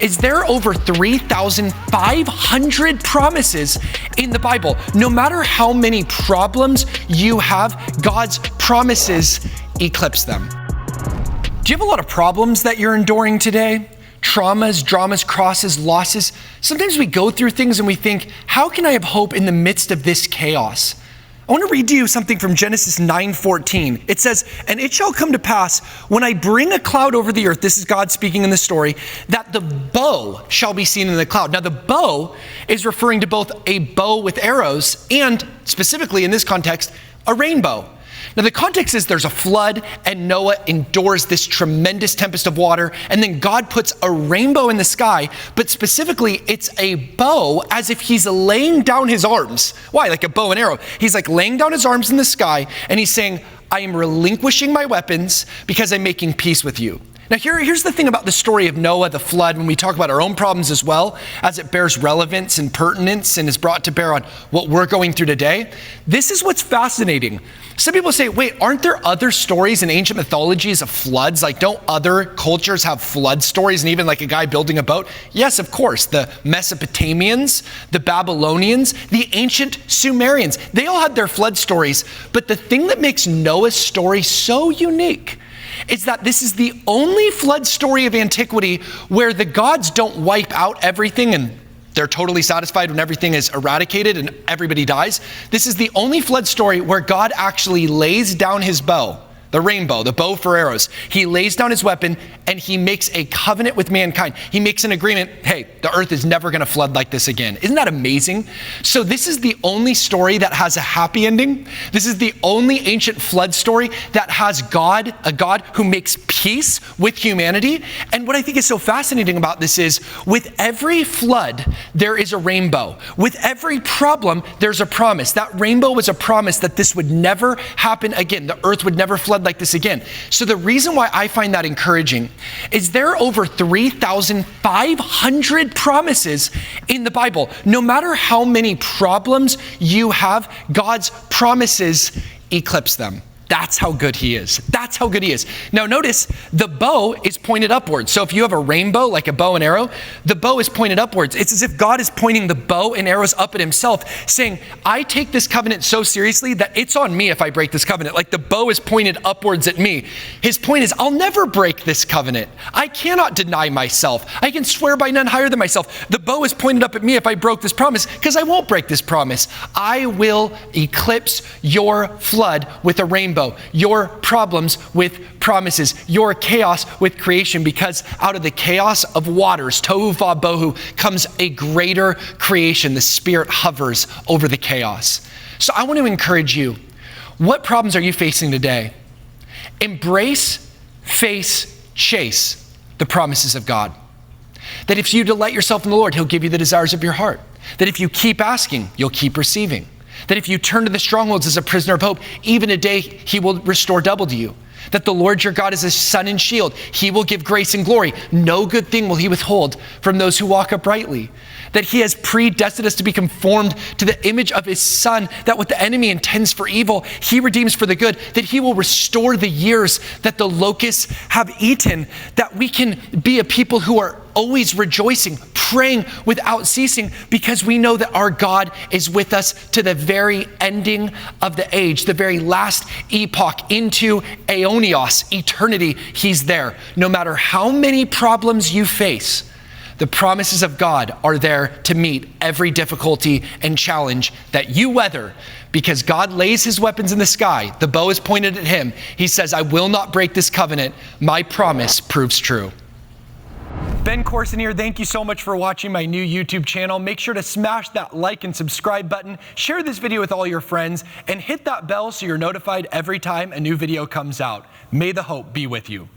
is there are over 3,500 promises in the Bible. No matter how many problems you have, God's promises eclipse them. Do you have a lot of problems that you're enduring today? Traumas, dramas, crosses, losses. Sometimes we go through things and we think, how can I have hope in the midst of this chaos? I want to read to you something from Genesis 9:14. It says, "And it shall come to pass when I bring a cloud over the earth," this is God speaking in the story, "that the bow shall be seen in the cloud." Now the bow is referring to both a bow with arrows and specifically in this context, a rainbow. Now the context is there's a flood and Noah endures this tremendous tempest of water, and then God puts a rainbow in the sky, but specifically it's a bow as if he's laying down his arms. Why? Like a bow and arrow. He's like laying down his arms in the sky and he's saying, I am relinquishing my weapons because I'm making peace with you. Now here's the thing about the story of Noah, the flood, when we talk about our own problems as well, as it bears relevance and pertinence and is brought to bear on what we're going through today. This is what's fascinating. Some people say, wait, aren't there other stories in ancient mythologies of floods? Like, don't other cultures have flood stories and even like a guy building a boat? Yes, of course. The Mesopotamians, the Babylonians, the ancient Sumerians, they all had their flood stories. But the thing that makes Noah's story so unique is that this is the only flood story of antiquity where the gods don't wipe out everything and they're totally satisfied when everything is eradicated and everybody dies. This is the only flood story where God actually lays down his bow, the rainbow, the bow for arrows. He lays down his weapon and he makes a covenant with mankind. He makes an agreement, hey, the earth is never gonna flood like this again. Isn't that amazing? So this is the only story that has a happy ending. This is the only ancient flood story that has God, a God who makes peace with humanity. And what I think is so fascinating about this is with every flood, there is a rainbow. With every problem, there's a promise. That rainbow was a promise that this would never happen again. The earth would never flood like this again. So the reason why I find that encouraging is there are over 3,500 promises in the Bible. No matter how many problems you have, God's promises eclipse them. That's how good he is. That's how good he is. Now notice the bow is pointed upwards. So if you have a rainbow, like a bow and arrow, the bow is pointed upwards. It's as if God is pointing the bow and arrows up at himself, saying, I take this covenant so seriously that it's on me if I break this covenant. Like the bow is pointed upwards at me. His point is, I'll never break this covenant. I cannot deny myself. I can swear by none higher than myself. The bow is pointed up at me if I broke this promise, because I won't break this promise. I will eclipse your flood with a rainbow. Your problems with promises, your chaos with creation, because out of the chaos of waters, tohu vabohu, comes a greater creation. The Spirit hovers over the chaos. So I want to encourage you. What problems are you facing today? Embrace, face, chase the promises of God. That if you delight yourself in the Lord, he'll give you the desires of your heart. That if you keep asking, you'll keep receiving. That if you turn to the strongholds as a prisoner of hope, even a day he will restore double to you. That the Lord your God is a sun and shield. He will give grace and glory. No good thing will he withhold from those who walk uprightly. That he has predestined us to be conformed to the image of his Son, that what the enemy intends for evil, he redeems for the good. That he will restore the years that the locusts have eaten. That we can be a people who are always rejoicing, praying without ceasing, because we know that our God is with us to the very ending of the age, the very last epoch, into aeonios, eternity. He's there. No matter how many problems you face, the promises of God are there to meet every difficulty and challenge that you weather, because God lays his weapons in the sky. The bow is pointed at him. He says, I will not break this covenant. My promise proves true. Ben Courson here. Thank you so much for watching my new YouTube channel. Make sure to smash that like and subscribe button, share this video with all your friends, and hit that bell so you're notified every time a new video comes out. May the hope be with you.